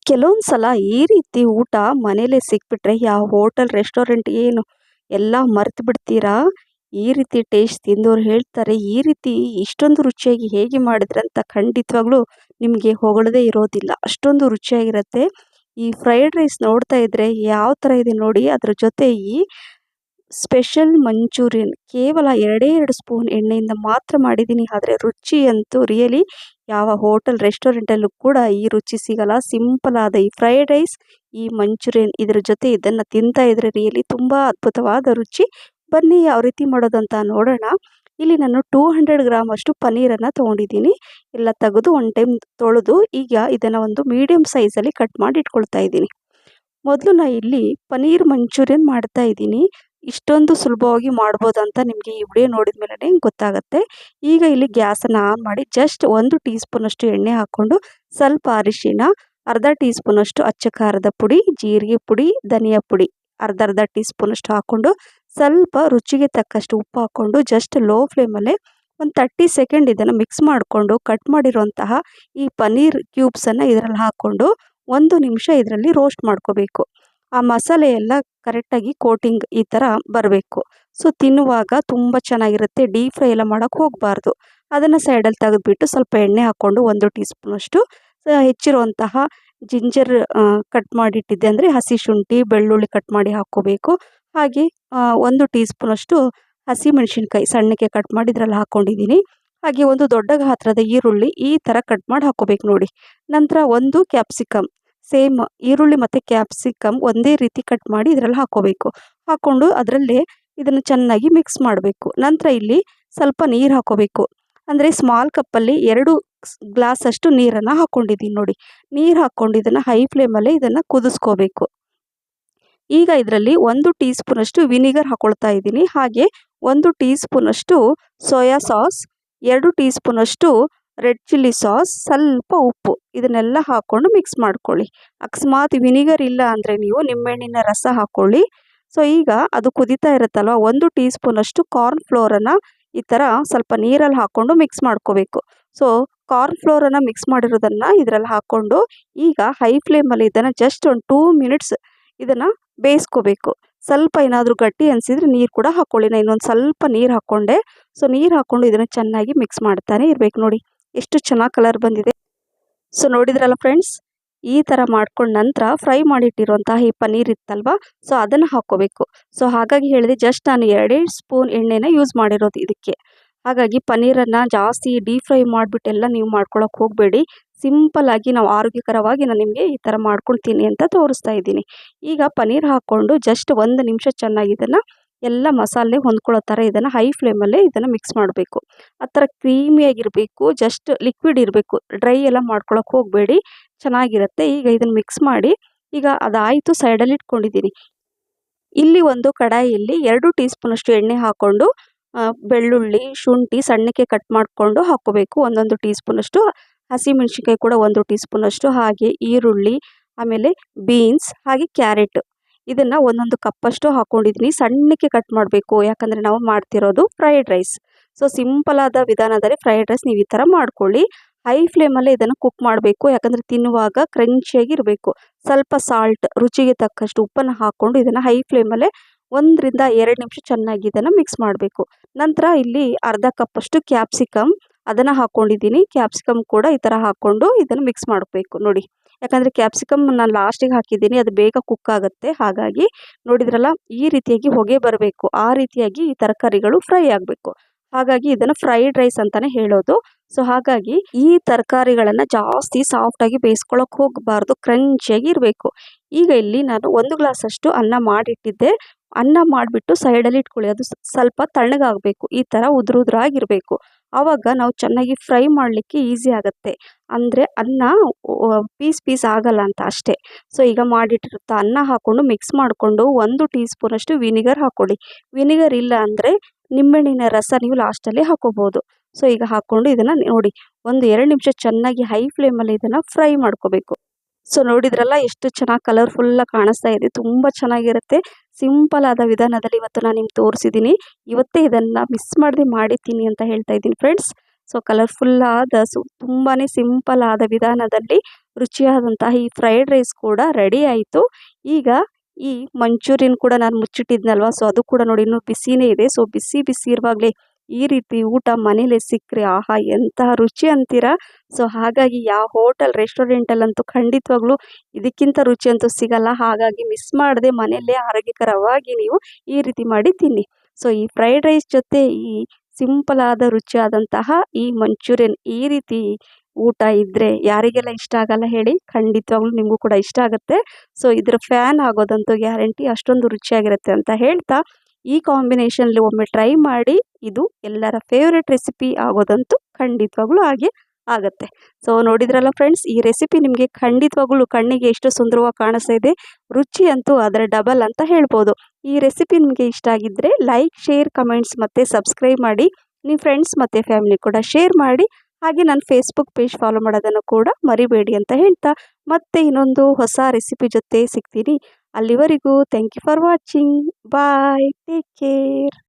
ಕೆಲವೊಂದು ಸಲ ಈ ರೀತಿ ಊಟ ಮನೇಲೇ ಸಿಕ್ಬಿಟ್ರೆ ಯಾವ ಹೋಟೆಲ್ ರೆಸ್ಟೋರೆಂಟ್ ಏನು ಎಲ್ಲ ಮರ್ತು ಬಿಡ್ತೀರಾ. ಈ ರೀತಿ ಟೇಸ್ಟ್ ತಿಂದವ್ರು ಹೇಳ್ತಾರೆ, ಈ ರೀತಿ ಇಷ್ಟೊಂದು ರುಚಿಯಾಗಿ ಹೇಗೆ ಮಾಡಿದ್ರೆ ಅಂತ ಖಂಡಿತವಾಗ್ಲೂ ನಿಮಗೆ ಹೊಗಳದೇ ಇರೋದಿಲ್ಲ. ಅಷ್ಟೊಂದು ರುಚಿಯಾಗಿರುತ್ತೆ. ಈ ಫ್ರೈಡ್ ರೈಸ್ ನೋಡ್ತಾ ಇದ್ರೆ ಯಾವ ಥರ ಇದೆ ನೋಡಿ. ಅದ್ರ ಜೊತೆ ಈ ಸ್ಪೆಷಲ್ ಮಂಚೂರಿಯನ್ ಕೇವಲ 2 ಸ್ಪೂನ್ ಎಣ್ಣೆಯಿಂದ ಮಾತ್ರ ಮಾಡಿದ್ದೀನಿ. ಆದರೆ ರುಚಿ ಅಂತೂ ರಿಯಲಿ ಯಾವ ಹೋಟೆಲ್ ರೆಸ್ಟೋರೆಂಟಲ್ಲೂ ಕೂಡ ಈ ರುಚಿ ಸಿಗಲ್ಲ. ಸಿಂಪಲ್ ಆದ ಈ ಫ್ರೈಡ್ ರೈಸ್, ಈ ಮಂಚೂರಿಯನ್ ಇದ್ರ ಜೊತೆ ಇದನ್ನು ತಿಂತಾ ಇದ್ರೆ ರಿಯಲಿ ತುಂಬ ಅದ್ಭುತವಾದ ರುಚಿ. ಬನ್ನಿ ಯಾವ ರೀತಿ ಮಾಡೋದಂತ ನೋಡೋಣ. ಇಲ್ಲಿ ನಾನು 200 ಗ್ರಾಮ್ ಅಷ್ಟು ಪನ್ನೀರನ್ನು ತೊಗೊಂಡಿದ್ದೀನಿ. ಎಲ್ಲ ತೆಗೆದು ಒನ್ ಟೈಮ್ ತೊಳೆದು ಈಗ ಇದನ್ನು ಒಂದು ಮೀಡಿಯಮ್ ಸೈಜಲ್ಲಿ ಕಟ್ ಮಾಡಿ ಇಟ್ಕೊಳ್ತಾ ಇದ್ದೀನಿ. ಮೊದಲು ನಾನು ಇಲ್ಲಿ ಪನ್ನೀರ್ ಮಂಚೂರಿಯನ್ ಮಾಡ್ತಾ ಇದ್ದೀನಿ. ಇಷ್ಟೊಂದು ಸುಲಭವಾಗಿ ಮಾಡ್ಬೋದು ಅಂತ ನಿಮಗೆ ಈ ವಿಡಿಯೋ ನೋಡಿದ ಮೇಲೆ ಗೊತ್ತಾಗುತ್ತೆ. ಈಗ ಇಲ್ಲಿ ಗ್ಯಾಸನ್ನು ಆನ್ ಮಾಡಿ ಜಸ್ಟ್ 1 ಟೀ ಸ್ಪೂನಷ್ಟು ಎಣ್ಣೆ ಹಾಕ್ಕೊಂಡು ಸ್ವಲ್ಪ ಅರಿಶಿನ, ಅರ್ಧ ಟೀ ಸ್ಪೂನಷ್ಟು ಅಚ್ಚ ಖಾರದ ಪುಡಿ, ಜೀರಿಗೆ ಪುಡಿ, ಧನಿಯಾ ಪುಡಿ ಅರ್ಧ ಟೀ ಸ್ಪೂನಷ್ಟು ಹಾಕ್ಕೊಂಡು ಸ್ವಲ್ಪ ರುಚಿಗೆ ತಕ್ಕಷ್ಟು ಉಪ್ಪು ಹಾಕ್ಕೊಂಡು ಜಸ್ಟ್ ಲೋ ಫ್ಲೇಮಲ್ಲೇ ಒಂದು 30 ಸೆಕೆಂಡ್ ಇದನ್ನು ಮಿಕ್ಸ್ ಮಾಡಿಕೊಂಡು ಕಟ್ ಮಾಡಿರುವಂತಹ ಈ ಪನ್ನೀರ್ ಕ್ಯೂಬ್ಸನ್ನು ಇದರಲ್ಲಿ ಹಾಕ್ಕೊಂಡು 1 ನಿಮಿಷ ಇದರಲ್ಲಿ ರೋಸ್ಟ್ ಮಾಡ್ಕೋಬೇಕು. ಆ ಮಸಾಲೆ ಎಲ್ಲ ಕರೆಕ್ಟಾಗಿ ಕೋಟಿಂಗ್ ಈ ಥರ ಬರಬೇಕು. ಸೊ ತಿನ್ನುವಾಗ ತುಂಬ ಚೆನ್ನಾಗಿರುತ್ತೆ. ಡೀಪ್ ಫ್ರೈ ಎಲ್ಲ ಮಾಡೋಕ್ಕೆ ಹೋಗಬಾರ್ದು. ಅದನ್ನು ಸೈಡಲ್ಲಿ ತೆಗೆದುಬಿಟ್ಟು ಸ್ವಲ್ಪ ಎಣ್ಣೆ ಹಾಕ್ಕೊಂಡು 1 ಟೀ ಸ್ಪೂನಷ್ಟು ಹೆಚ್ಚಿರುವಂತಹ ಜಿಂಜರ್ ಕಟ್ ಮಾಡಿಟ್ಟಿದ್ದೆ ಅಂದರೆ ಹಸಿ ಶುಂಠಿ, ಬೆಳ್ಳುಳ್ಳಿ ಕಟ್ ಮಾಡಿ ಹಾಕ್ಕೋಬೇಕು. ಹಾಗೆ 1 ಟೀ ಸ್ಪೂನಷ್ಟು ಹಸಿ ಮೆಣಸಿನ್ಕಾಯಿ ಸಣ್ಣಕ್ಕೆ ಕಟ್ ಮಾಡಿ ಇದರಲ್ಲಿ ಹಾಕ್ಕೊಂಡಿದ್ದೀನಿ. ಹಾಗೆ ಒಂದು ದೊಡ್ಡ ಗಾತ್ರದ ಈರುಳ್ಳಿ ಈ ಥರ ಕಟ್ ಮಾಡಿ ಹಾಕ್ಕೋಬೇಕು ನೋಡಿ. ನಂತರ 1 ಕ್ಯಾಪ್ಸಿಕಮ್ ಸೇಮ್ ಈರುಳ್ಳಿ ಮತ್ತು ಕ್ಯಾಪ್ಸಿಕಮ್ ಒಂದೇ ರೀತಿ ಕಟ್ ಮಾಡಿ ಇದರಲ್ಲಿ ಹಾಕ್ಕೋಬೇಕು. ಹಾಕ್ಕೊಂಡು ಅದರಲ್ಲೇ ಇದನ್ನು ಚೆನ್ನಾಗಿ ಮಿಕ್ಸ್ ಮಾಡಬೇಕು. ನಂತರ ಇಲ್ಲಿ ಸ್ವಲ್ಪ ನೀರು ಹಾಕ್ಕೋಬೇಕು. ಅಂದರೆ ಸ್ಮಾಲ್ ಕಪ್ಪಲ್ಲಿ 2 ಗ್ಲಾಸಷ್ಟು ನೀರನ್ನು ಹಾಕ್ಕೊಂಡಿದ್ದೀನಿ ನೋಡಿ. ನೀರು ಹಾಕ್ಕೊಂಡು ಇದನ್ನು ಹೈ ಫ್ಲೇಮಲ್ಲೇ ಇದನ್ನು ಕುದಿಸ್ಕೋಬೇಕು. ಈಗ ಇದರಲ್ಲಿ 1 ಟೀ ಸ್ಪೂನಷ್ಟು ವಿನಿಗರ್ ಹಾಕ್ಕೊಳ್ತಾ ಇದ್ದೀನಿ. ಹಾಗೆ 1 ಟೀ ಸ್ಪೂನಷ್ಟು ಸೋಯಾ ಸಾಸ್, 2 ಟೀ ಸ್ಪೂನಷ್ಟು ರೆಡ್ ಚಿಲ್ಲಿ ಸಾಸ್, ಸ್ವಲ್ಪ ಉಪ್ಪು ಇದನ್ನೆಲ್ಲ ಹಾಕ್ಕೊಂಡು ಮಿಕ್ಸ್ ಮಾಡ್ಕೊಳ್ಳಿ. ಅಕಸ್ಮಾತ್ ವಿನಿಗರ್ ಇಲ್ಲ ಅಂದರೆ ನೀವು ನಿಂಬೆಹಣ್ಣಿನ ರಸ ಹಾಕ್ಕೊಳ್ಳಿ. ಸೊ ಈಗ ಅದು ಕುದೀತಾ ಇರುತ್ತಲ್ವ, 1 ಟೀ ಸ್ಪೂನಷ್ಟು ಕಾರ್ನ್ ಫ್ಲೋರನ್ನು ಈ ಥರ ಸ್ವಲ್ಪ ನೀರಲ್ಲಿ ಹಾಕ್ಕೊಂಡು ಮಿಕ್ಸ್ ಮಾಡ್ಕೋಬೇಕು. ಸೊ ಕಾರ್ನ್ ಫ್ಲೋರನ್ನು ಮಿಕ್ಸ್ ಮಾಡಿರೋದನ್ನು ಇದರಲ್ಲಿ ಹಾಕ್ಕೊಂಡು ಈಗ ಹೈ ಫ್ಲೇಮಲ್ಲಿ ಇದನ್ನು ಜಸ್ಟ್ ಒಂದು 2 ಮಿನಿಟ್ಸ್ ಇದನ್ನು ಬೇಯಿಸ್ಕೋಬೇಕು. ಸ್ವಲ್ಪ ಏನಾದರೂ ಗಟ್ಟಿ ಅನಿಸಿದರೆ ನೀರು ಕೂಡ ಹಾಕ್ಕೊಳ್ಳಿ. ನಾನು ಇನ್ನೊಂದು ಸ್ವಲ್ಪ ನೀರು ಹಾಕ್ಕೊಂಡೆ. ಸೊ ನೀರು ಹಾಕ್ಕೊಂಡು ಇದನ್ನು ಚೆನ್ನಾಗಿ ಮಿಕ್ಸ್ ಮಾಡ್ತಾನೆ ಇರಬೇಕು ನೋಡಿ. ಎಷ್ಟು ಚೆನ್ನಾಗಿ ಕಲರ್ ಬಂದಿದೆ. ಸೊ ನೋಡಿದ್ರಲ್ಲ ಫ್ರೆಂಡ್ಸ್, ಈ ಥರ ಮಾಡ್ಕೊಂಡ ನಂತರ ಫ್ರೈ ಮಾಡಿಟ್ಟಿರುವಂತಹ ಈ ಪನ್ನೀರ್ ಇತ್ತಲ್ವ, ಸೊ ಅದನ್ನು ಹಾಕ್ಕೋಬೇಕು. ಸೊ ಹಾಗಾಗಿ ಹೇಳಿದೆ ಜಸ್ಟ್ ನಾನು 2 ಸ್ಪೂನ್ ಎಣ್ಣೆನ ಯೂಸ್ ಮಾಡಿರೋದು ಇದಕ್ಕೆ. ಹಾಗಾಗಿ ಪನ್ನೀರನ್ನು ಜಾಸ್ತಿ ಡೀಪ್ ಫ್ರೈ ಮಾಡಿಬಿಟ್ಟೆಲ್ಲ ನೀವು ಮಾಡ್ಕೊಳ್ಳೋಕೆ ಹೋಗಬೇಡಿ. ಸಿಂಪಲ್ಲಾಗಿ ನಾವು ಆರೋಗ್ಯಕರವಾಗಿ ನಾನು ನಿಮಗೆ ಈ ಥರ ಮಾಡ್ಕೊಳ್ತೀನಿ ಅಂತ ತೋರಿಸ್ತಾ ಇದ್ದೀನಿ. ಈಗ ಪನ್ನೀರ್ ಹಾಕ್ಕೊಂಡು ಜಸ್ಟ್ 1 ನಿಮಿಷ ಚೆನ್ನಾಗಿ ಇದನ್ನು ಎಲ್ಲ ಮಸಾಲೆ ಹೊಂದ್ಕೊಳ್ಳೋ ಥರ ಇದನ್ನು ಹೈ ಫ್ಲೇಮಲ್ಲೇ ಇದನ್ನು ಮಿಕ್ಸ್ ಮಾಡಬೇಕು. ಆ ಥರ ಕ್ರೀಮಿಯಾಗಿರಬೇಕು, ಜಸ್ಟ್ ಲಿಕ್ವಿಡ್ ಇರಬೇಕು. ಡ್ರೈ ಎಲ್ಲ ಮಾಡ್ಕೊಳ್ಳೋಕೆ ಹೋಗಬೇಡಿ, ಚೆನ್ನಾಗಿರುತ್ತೆ. ಈಗ ಇದನ್ನು ಮಿಕ್ಸ್ ಮಾಡಿ ಈಗ ಅದಾಯಿತು, ಸೈಡಲ್ಲಿ ಇಟ್ಕೊಂಡಿದ್ದೀನಿ. ಇಲ್ಲಿ ಒಂದು ಕಡಾಯಿಯಲ್ಲಿ 2 ಟೀ ಸ್ಪೂನಷ್ಟು ಎಣ್ಣೆ ಹಾಕ್ಕೊಂಡು ಬೆಳ್ಳುಳ್ಳಿ, ಶುಂಠಿ ಸಣ್ಣಕ್ಕೆ ಕಟ್ ಮಾಡಿಕೊಂಡು ಹಾಕ್ಕೋಬೇಕು. 1 ಟೀ ಸ್ಪೂನಷ್ಟು ಹಸಿಮೆಣಸಿನ್ಕಾಯಿ ಕೂಡ 1 ಟೀ ಸ್ಪೂನಷ್ಟು, ಹಾಗೆ ಈರುಳ್ಳಿ, ಆಮೇಲೆ ಬೀನ್ಸ್, ಹಾಗೆ ಕ್ಯಾರೆಟ್ ಇದನ್ನು 1 ಕಪ್ಪಷ್ಟು ಹಾಕ್ಕೊಂಡಿದ್ದೀನಿ. ಸಣ್ಣಕ್ಕೆ ಕಟ್ ಮಾಡಬೇಕು, ಯಾಕಂದರೆ ನಾವು ಮಾಡ್ತಿರೋದು ಫ್ರೈಡ್ ರೈಸ್. ಸೊ ಸಿಂಪಲಾದ ವಿಧಾನದಲ್ಲಿ ಫ್ರೈಡ್ ರೈಸ್ ನೀವು ಈ ಥರ ಮಾಡ್ಕೊಳ್ಳಿ. ಹೈ ಫ್ಲೇಮಲ್ಲೇ ಇದನ್ನು ಕುಕ್ ಮಾಡಬೇಕು, ಯಾಕಂದರೆ ತಿನ್ನುವಾಗ ಕ್ರಂಚಿಯಾಗಿ ಇರಬೇಕು. ಸ್ವಲ್ಪ ಸಾಲ್ಟ್, ರುಚಿಗೆ ತಕ್ಕಷ್ಟು ಉಪ್ಪನ್ನು ಹಾಕ್ಕೊಂಡು ಇದನ್ನು ಹೈ ಫ್ಲೇಮಲ್ಲೇ 1 ರಿಂದ 2 ನಿಮಿಷ ಚೆನ್ನಾಗಿ ಇದನ್ನು ಮಿಕ್ಸ್ ಮಾಡಬೇಕು. ನಂತರ ಇಲ್ಲಿ ಅರ್ಧ ಕಪ್ಪಷ್ಟು ಕ್ಯಾಪ್ಸಿಕಮ್ ಅದನ್ನು ಹಾಕ್ಕೊಂಡಿದ್ದೀನಿ. ಕ್ಯಾಪ್ಸಿಕಮ್ ಕೂಡ ಈ ಥರ ಹಾಕ್ಕೊಂಡು ಇದನ್ನು ಮಿಕ್ಸ್ ಮಾಡಬೇಕು ನೋಡಿ. ಯಾಕಂದರೆ ಕ್ಯಾಪ್ಸಿಕಮ್ ನಾನು ಲಾಸ್ಟಿಗೆ ಹಾಕಿದ್ದೀನಿ, ಅದು ಬೇಗ ಕುಕ್ ಆಗುತ್ತೆ. ಹಾಗಾಗಿ ನೋಡಿದ್ರಲ್ಲ, ಈ ರೀತಿಯಾಗಿ ಹೊಗೆ ಬರಬೇಕು, ಆ ರೀತಿಯಾಗಿ ಈ ತರಕಾರಿಗಳು ಫ್ರೈ ಆಗಬೇಕು. ಹಾಗಾಗಿ ಇದನ್ನು ಫ್ರೈಡ್ ರೈಸ್ ಅಂತಲೇ ಹೇಳೋದು. ಸೊ ಹಾಗಾಗಿ ಈ ತರಕಾರಿಗಳನ್ನು ಜಾಸ್ತಿ ಸಾಫ್ಟಾಗಿ ಬೇಯಿಸ್ಕೊಳ್ಳೋಕೆ ಹೋಗಬಾರ್ದು, ಕ್ರಂಚಿಯಾಗಿ ಇರಬೇಕು. ಈಗ ಇಲ್ಲಿ ನಾನು 1 ಗ್ಲಾಸಷ್ಟು ಅನ್ನ ಮಾಡಿಟ್ಟಿದ್ದೆ. ಅನ್ನ ಮಾಡಿಬಿಟ್ಟು ಸೈಡಲ್ಲಿ ಇಟ್ಕೊಳ್ಳಿ. ಅದು ಸ್ವಲ್ಪ ತಣ್ಣಗಾಗಬೇಕು, ಈ ಥರ ಉದುರಾಗಿರಬೇಕು. ಆವಾಗ ನಾವು ಚೆನ್ನಾಗಿ ಫ್ರೈ ಮಾಡಲಿಕ್ಕೆ ಈಸಿ ಆಗುತ್ತೆ. ಅಂದರೆ ಅನ್ನ ಪೀಸ್ ಆಗಲ್ಲ ಅಂತ ಅಷ್ಟೇ. ಸೊ ಈಗ ಮಾಡಿಟ್ಟಿರುತ್ತಾ ಅನ್ನ ಹಾಕ್ಕೊಂಡು ಮಿಕ್ಸ್ ಮಾಡಿಕೊಂಡು 1 ಟೀ ಸ್ಪೂನಷ್ಟು ವಿನಿಗರ್ ಹಾಕ್ಕೊಳ್ಳಿ. ವಿನಿಗರ್ ಇಲ್ಲ ಅಂದರೆ ನಿಂಬೆಹಣ್ಣಿನ ರಸ ನೀವು ಲಾಸ್ಟಲ್ಲಿ ಹಾಕ್ಕೋಬೋದು. ಸೊ ಈಗ ಹಾಕ್ಕೊಂಡು ಇದನ್ನು ನೋಡಿ 1-2 ನಿಮಿಷ ಚೆನ್ನಾಗಿ ಹೈ ಫ್ಲೇಮಲ್ಲಿ ಇದನ್ನು ಫ್ರೈ ಮಾಡ್ಕೋಬೇಕು. ಸೊ ನೋಡಿದ್ರಲ್ಲ, ಎಷ್ಟು ಚೆನ್ನಾಗಿ ಕಲರ್ಫುಲ್ಲಾಗಿ ಕಾಣಿಸ್ತಾ ಇದೆ. ತುಂಬ ಚೆನ್ನಾಗಿರುತ್ತೆ. ಸಿಂಪಲ್ ಆದ ವಿಧಾನದಲ್ಲಿ ಇವತ್ತು ನಾನು ನಿಮ್ಗೆ ತೋರಿಸಿದ್ದೀನಿ. ಇವತ್ತೇ ಇದನ್ನು ಮಿಸ್ ಮಾಡದೆ ಮಾಡಿದ್ದೀನಿ ಅಂತ ಹೇಳ್ತಾ ಇದ್ದೀನಿ ಫ್ರೆಂಡ್ಸ್. ಸೊ ಕಲರ್ಫುಲ್ ಆದ ತುಂಬಾ ಸಿಂಪಲ್ ಆದ ವಿಧಾನದಲ್ಲಿ ರುಚಿಯಾದಂತಹ ಈ ಫ್ರೈಡ್ ರೈಸ್ ಕೂಡ ರೆಡಿ ಆಯಿತು. ಈಗ ಈ ಮಂಚೂರಿಯನ್ ಕೂಡ ನಾನು ಮುಚ್ಚಿಟ್ಟಿದ್ನಲ್ವ, ಸೊ ಅದು ಕೂಡ ನೋಡಿ ಇನ್ನೂ ಬಿಸಿನೇ ಇದೆ. ಸೊ ಬಿಸಿ ಬಿಸಿ ಇರುವಾಗಲೇ ಈ ರೀತಿ ಊಟ ಮನೇಲೆ ಸಿಕ್ಕರೆ ಆಹಾ ಎಂತಹ ರುಚಿ ಅಂತೀರಾ. ಸೊ ಹಾಗಾಗಿ ಯಾವ ಹೋಟೆಲ್ ರೆಸ್ಟೋರೆಂಟಲ್ಲಂತೂ ಖಂಡಿತವಾಗ್ಲೂ ಇದಕ್ಕಿಂತ ರುಚಿ ಅಂತೂ ಸಿಗಲ್ಲ. ಹಾಗಾಗಿ ಮಿಸ್ ಮಾಡದೆ ಮನೆಯಲ್ಲೇ ಆರೋಗ್ಯಕರವಾಗಿ ನೀವು ಈ ರೀತಿ ಮಾಡಿ ತಿನ್ನಿ. ಸೊ ಈ ಫ್ರೈಡ್ ರೈಸ್ ಜೊತೆ ಈ ಸಿಂಪಲ್ ಆದ ರುಚಿಯಾದಂತಹ ಈ ಮಂಚೂರಿಯನ್ ಈ ರೀತಿ ಊಟ ಇದ್ದರೆ ಯಾರಿಗೆಲ್ಲ ಇಷ್ಟ ಆಗಲ್ಲ ಹೇಳಿ. ಖಂಡಿತವಾಗ್ಲೂ ನಿಮಗೂ ಕೂಡ ಇಷ್ಟ ಆಗುತ್ತೆ. ಸೊ ಇದರ ಫ್ಯಾನ್ ಆಗೋದಂತೂ ಗ್ಯಾರಂಟಿ, ಅಷ್ಟೊಂದು ರುಚಿಯಾಗಿರುತ್ತೆ ಅಂತ ಹೇಳ್ತಾ ಈ ಕಾಂಬಿನೇಷನಲ್ಲಿ ಒಮ್ಮೆ ಟ್ರೈ ಮಾಡಿ. ಇದು ಎಲ್ಲರ ಫೇವ್ರೆಟ್ ರೆಸಿಪಿ ಆಗೋದಂತೂ ಖಂಡಿತವಾಗ್ಲೂ ಆಗುತ್ತೆ. ಸೊ ನೋಡಿದ್ರಲ್ಲ ಫ್ರೆಂಡ್ಸ್, ಈ ರೆಸಿಪಿ ನಿಮಗೆ ಖಂಡಿತವಾಗ್ಲೂ ಕಣ್ಣಿಗೆ ಎಷ್ಟು ಸುಂದರವಾಗಿ ಕಾಣಿಸ್ತಾ ಇದೆ, ರುಚಿ ಅಂತೂ ಅದರ ಡಬಲ್ ಅಂತ ಹೇಳ್ಬೋದು. ಈ ರೆಸಿಪಿ ನಿಮಗೆ ಇಷ್ಟ ಆಗಿದ್ದರೆ ಲೈಕ್, ಶೇರ್, ಕಮೆಂಟ್ಸ್ ಮತ್ತು ಸಬ್ಸ್ಕ್ರೈಬ್ ಮಾಡಿ. ನಿಮ್ಮ ಫ್ರೆಂಡ್ಸ್ ಮತ್ತು ಫ್ಯಾಮಿಲಿ ಕೂಡ ಶೇರ್ ಮಾಡಿ. ಹಾಗೆ ನನ್ನ ಫೇಸ್ಬುಕ್ ಪೇಜ್ ಫಾಲೋ ಮಾಡೋದನ್ನು ಕೂಡ ಮರಿಬೇಡಿ ಅಂತ ಹೇಳ್ತಾ ಮತ್ತೆ ಇನ್ನೊಂದು ಹೊಸ ರೆಸಿಪಿ ಜೊತೆ ಸಿಗ್ತೀನಿ. ಅಲ್ಲಿವರೆಗೂ thank you for watching. Bye, take care.